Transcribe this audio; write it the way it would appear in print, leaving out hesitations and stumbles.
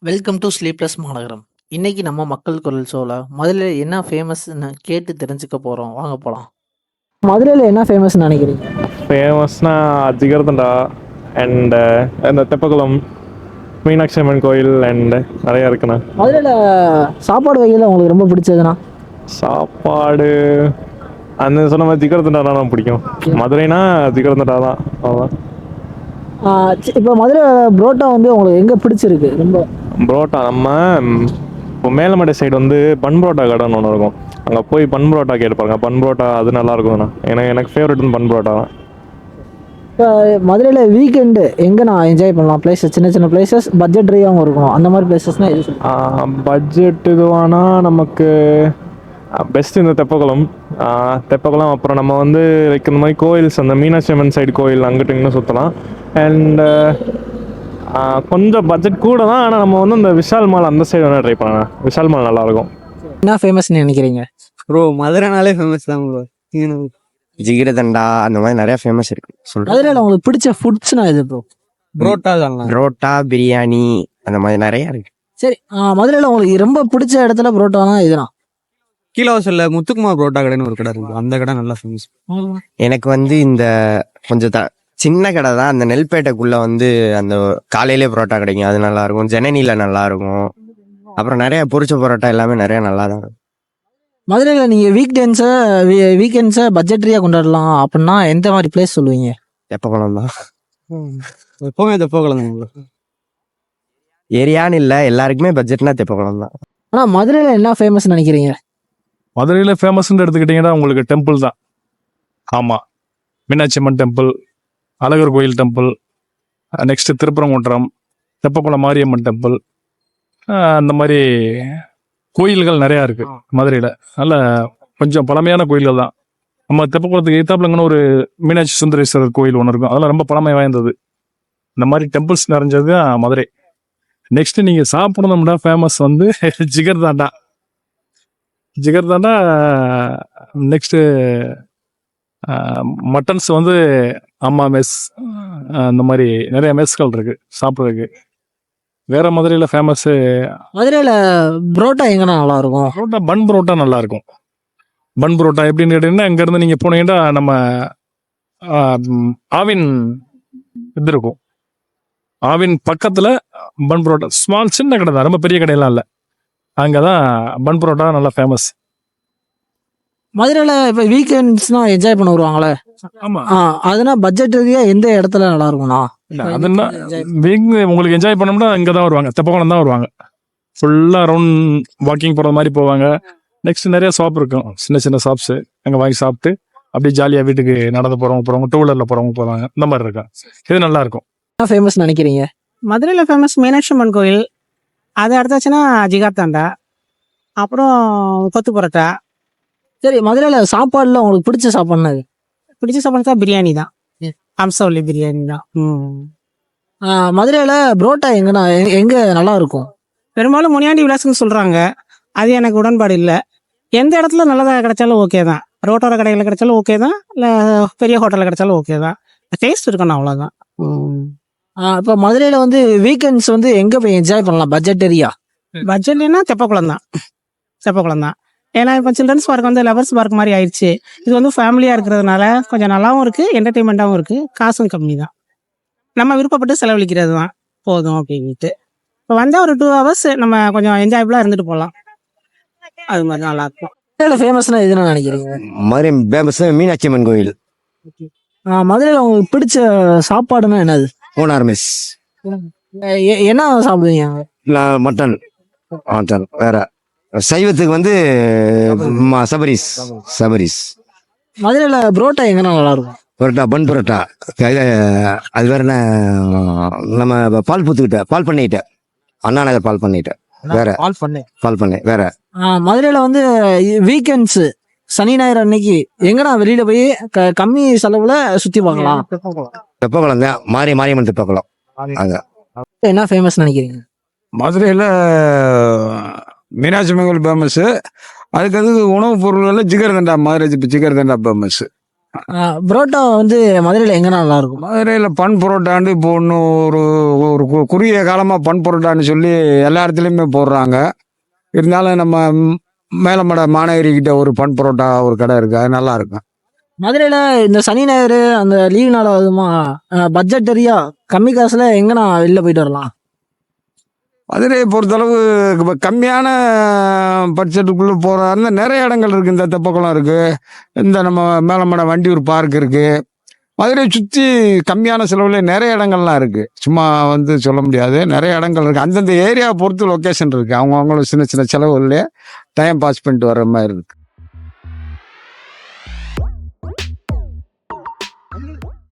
Welcome to sleepless மாநகரம். இன்னைக்கு நம்ம மக்கள் குரல் ஷோல முதல்ல என்ன ஃபேமஸ்ன்னு கேட்டு தெரிஞ்சுக்க போறோம். வாங்க போலாம். மதுரையில் என்ன ஃபேமஸ்ன்னு நினைக்கிறீங்க? ஃபேமஸ்னா ஜிகர்தண்டா அண்ட் இந்த தெப்பக்குளம் மீனாட்சி அம்மன் கோயில் அண்ட் நிறையா இருக்குண்ணா. மதுரையில் சாப்பாடு வகையில் உங்களுக்கு ரொம்ப பிடிச்சதுண்ணா? சாப்பாடு அந்த சொன்ன மாதிரி ஜிகர்தண்டா தான் பிடிக்கும். மதுரைனா ஜிகர்தண்டா தான். அவ்வளோதான். இப்போ மதுரை புரோட்டா வந்து உங்களுக்கு எங்கே பிடிச்சிருக்கு ரொம்ப? புரோட்டா நம்ம இப்போ மேலமடை சைடு வந்து பன் புரோட்டா கடைன்னு ஒன்று இருக்கும். அங்கே போய் பன் புரோட்டா கேட்டுப்பாருங்க. பன் புரோட்டா அது நல்லா இருக்கும்ண்ணா. எனக்கு ஃபேவரட் பன் புரோட்டா தான். இப்போ மதுரையில் வீக்கெண்டு எங்கே நான் என்ஜாய் பண்ணலாம்? பிளேசஸ் சின்ன சின்ன பிளேசஸ் பட்ஜெட் ரீதியாகவும் இருக்கும். அந்த மாதிரி பிளேசஸ்னால் எது சொல்லுங்கள்? பட்ஜெட் இதுவானா நமக்கு பெஸ்ட் இந்த தெப்பக்குளம். அப்புறம் நம்ம வந்து லைக் இந்த மாதிரி கோயில்ஸ், அந்த மீனாட்சி அம்மன் சைடு கோயில் அங்கிட்டு இங்கே சுற்றலாம். அண்ட் கொஞ்சம் பட்ஜெட் கூட தான். ஆனால் நம்ம வந்து இந்த விஷால் மால் அந்த சைடு வேணால் ட்ரை பண்ணலாம். விஷால் மால் நல்லாயிருக்கும். என்ன ஃபேமஸ்ன்னு நினைக்கிறீங்க? ப்ரோ மதுரைனாலே ஃபேமஸ் தான் ப்ரோ. ஜிகிரதண்டா அந்த மாதிரி நிறைய ஃபேமஸ் இருக்கு. மதுரையில் உங்களுக்கு பிடிச்ச ஃபுட்ஸ்னா எது ப்ரோ? புரோட்டா தான். புரோட்டா, பிரியாணி அந்த மாதிரி நிறைய இருக்கு. சரி, மதுரையில் உங்களுக்கு ரொம்ப பிடிச்ச இடத்துல புரோட்டானா எதுனா? கீழவாசல்ல முத்துக்குமார் புரோட்டா கடைன்னு ஒரு கடை இருக்கு. அந்த கடை நல்லா ஃபேமஸ். எனக்கு வந்து இந்த கொஞ்சம் சின்ன கடை தான். அந்த நெல்பேட்டைக்குள்ள வந்து அந்த காலையிலே புரோட்டா கிடைக்கும். அது நல்லா இருக்கும். ஜனனில நல்லா இருக்கும். அப்புறம் நிறைய பொரிச்ச புரோட்டா எல்லாமே நிறைய நல்லா தான் இருக்கும். மதுரையில் நீங்கள் வீக்கெண்ட்ஸை பட்ஜெட்ரியாக கொண்டாடலாம் அப்படின்னா எந்த மாதிரி பிளேஸ் சொல்லுவீங்க? தெப்பக்குளம் தான். எப்பவுமே தெப்பக்குளம் தான். ஏரியான்னு இல்லை, எல்லாருக்குமே பட்ஜெட்னா தெப்பக்குளம் தான். ஆனால் மதுரையில் என்ன ஃபேமஸ் நினைக்கிறீங்க? மதுரையில் ஃபேமஸ்ன்னு எடுத்துக்கிட்டிங்கன்னா உங்களுக்கு டெம்பிள் தான். ஆமாம், மீனாட்சி அம்மன் டெம்பிள், அழகர் கோயில் டெம்பிள், நெக்ஸ்ட்டு திருப்பரங்குன்றம், தெப்பக்குளம் மாரியம்மன் டெம்பிள், அந்த மாதிரி கோயில்கள் நிறையா இருக்குது மதுரையில். நல்ல கொஞ்சம் பழமையான கோயில்கள் தான். நம்ம தெப்பக்குளத்துக்கு எய்த்தாப்புலங்கன்னு ஒரு மீனாட்சி சுந்தரேஸ்வரர் கோயில் ஒன்று இருக்கும். அதெல்லாம் ரொம்ப பழமை வாய்ந்தது. இந்த மாதிரி டெம்பிள்ஸ் நிறைஞ்சது தான் மதுரை. நெக்ஸ்ட்டு நீங்கள் சாப்பிடணும்னா ஃபேமஸ் வந்து ஜிகர்தாண்டா. நெக்ஸ்ட்டு மட்டன்ஸ் வந்து அம்மா மெஸ், அந்த மாதிரி நிறைய மெஸ்கள் இருக்குது சாப்பிட்றதுக்கு. வேற மதுரையில் ஃபேமஸ்ஸு மதுரையில் புரோட்டா எங்கன்னா நல்லா இருக்கும்? புரோட்டா, பன் புரோட்டா நல்லா இருக்கும். பன் புரோட்டா எப்படின்னு கேட்டீங்கன்னா, இங்கேருந்து நீங்கள் போனீங்கன்னா நம்ம ஆவின் இது இருக்கும். ஆவின் பக்கத்தில் பன் புரோட்டா ஸ்மால் சின்ன கடை தான், ரொம்ப பெரிய கடையெல்லாம் இல்லை. அங்கே தான் பன் புரோட்டா நல்லா ஃபேமஸ். மதுரையில் இப்போ வீக்கெண்ட்ஸ்னால் என்ஜாய் பண்ண வருவாங்களே. ஆமாம். அதனால் பட்ஜெட் ரீதியாக எந்த இடத்துல நல்லா இருக்கும்ண்ணா? அதுன்னா உங்களுக்கு என்ஜாய் பண்ணோம்னா இங்கே தான் வருவாங்க. தெப்பக்குளம் தான் வருவாங்க. ஃபுல்லாக ரவுண்ட் வாக்கிங் போகிற மாதிரி போவாங்க. நெக்ஸ்ட் நிறைய ஷாப் இருக்கும், சின்ன சின்ன ஷாப்ஸு. அங்கே வாங்கி சாப்பிட்டு அப்படியே ஜாலியாக வீட்டுக்கு நடந்து போகிறவங்க, டூ வீலரில் போகிறவங்க போவாங்க. இந்த மாதிரி இருக்கும். இது நல்லா இருக்கும். என்ன ஃபேமஸ் நினைக்கிறீங்க? மதுரையில் ஃபேமஸ் மீனாட்சி அம்மன் கோயில். அது அடுத்தாச்சுன்னா ஜிகார்தாண்டா, அப்புறம் கொத்து பரோட்டா. சரி, மதுரையில் சாப்பாடுல உங்களுக்கு பிடிச்ச சாப்பாடுனா பிடிச்ச சாப்பாடு தான் பிரியாணி தான். அம்சவல்லி பிரியாணி தான். மதுரையில் புரோட்டா எங்கே நல்லா இருக்கும்? பெரும்பாலும் முனியாண்டி விலாசம்னு சொல்கிறாங்க. அது எனக்கு உடன்பாடு இல்லை. எந்த இடத்துல நல்லதாக கிடைச்சாலும் ஓகே தான். ரோட்டோர கடைகளில் கிடைச்சாலும் ஓகே தான், இல்லை பெரிய ஹோட்டலில் கிடைச்சாலும் ஓகே தான். டேஸ்ட் இருக்கணும், அவ்வளோதான். இப்போ மதுரையில் வந்து வீக்கெண்ட்ஸ் வந்து எங்கே போய் என்ஜாய் பண்ணலாம் பட்ஜெட்டரியா? பட்ஜெட்னா தெப்பக்குளம் தான். ஏன்னா இப்போ சில்ட்ரன்ஸ் பார்க் வந்து லவர்ஸ் பார்க் மாதிரி ஆயிடுச்சு. இது வந்து ஃபேமிலியாக இருக்கிறதுனால கொஞ்சம் நல்லாவும் இருக்குது, என்டர்டெயின்மெண்ட்டாகவும் இருக்குது, காசும் கம்மி தான். நம்ம விருப்பப்பட்டு செலவழிக்கிறது தான் போதும் அப்படின்ட்டு. இப்போ வந்தால் ஒரு 2 hours நம்ம கொஞ்சம் என்ஜாயபுளாக இருந்துட்டு போகலாம். அது மாதிரி நல்லாயிருக்கும். மதுரையில் ஃபேமஸ்னா எதுன்னு நினைக்கிறீங்க? மதுரை ஃபேமஸ் மீனாட்சி அம்மன் கோயில். மதுரையில் உங்களுக்கு பிடிச்ச சாப்பாடுன்னா என்னது? கோனார் மெஸ். என்ன சாப்பிடுவீங்க? மட்டன். வேற சைவத்துக்கு வந்து சபரிஸ். மதுரையில் புரோட்டா எங்கன்னா நல்லா இருக்கும்? புரோட்டா, பன் புரோட்டா. அது வேற என்ன, நம்ம பால் பண்ணிட்ட அண்ணா நகர் பால் பண்ணிட்ட. வேற பால் பண்ணை வேற. மதுரையில் வந்து வீக்கெண்ட்ஸ் சனி ஞாயிறு அன்னைக்கு எங்கன்னா வெளியில போய் கம்மி செலவுல சுத்தி பார்க்கலாம்? தெப்பக்குளம் தான். மாரியம்மன் தெப்பக்குளம். அங்க என்ன ஃபேமஸ் நினைக்கிறீங்க? மதுரையில் மீனாட்சி அம்மன் ஃபேமஸ்ஸு. அதுக்கு உணவுப் பொருள்களில் ஜிகர்தண்டா, மதுரை ஜிகர்தண்டா ஃபேமஸ்ஸு. புரோட்டா வந்து மதுரையில் எங்கன்னா நல்லா இருக்கும்? மதுரையில் பன் புரோட்டாண்டு இப்போ ஒன்றும் ஒரு குறுகிய காலமாக பன் புரோட்டான்னு சொல்லி எல்லா இடத்துலையுமே போடுறாங்க. இருந்தாலும் நம்ம மேலமட மாநகரிக்கிட்ட ஒரு பன் புரோட்டா ஒரு கடை இருக்குது, அது நல்லா இருக்கும். மதுரையில் இந்த சனி ஞாயிறு அந்த லீவ் நாள் ஆகுதுமா, பட்ஜெட்டரியா கம்மி காசுல எங்கன்னா வெளில போயிட்டு வரலாம்? மதுரையை பொறுத்தளவு கம்மியான பட்ஜெட்டுக்குள்ளே போகிறாருன்னா நிறைய இடங்கள் இருக்குது. இந்த தெப்பக்குளம் இருக்குது, இந்த நம்ம மேலமட வண்டியூர் பார்க் இருக்குது. மதுரையை சுற்றி கம்மியான செலவில் நிறைய இடங்கள்லாம் இருக்குது. சும்மா வந்து சொல்ல முடியாது, நிறைய இடங்கள் இருக்குது. அந்தந்த ஏரியாவை பொறுத்து லொக்கேஷன் இருக்குது. அவங்களும் சின்ன சின்ன செலவுலேயே டைம் பாஸ் பண்ணிட்டு வர்ற மாதிரி இருக்குது.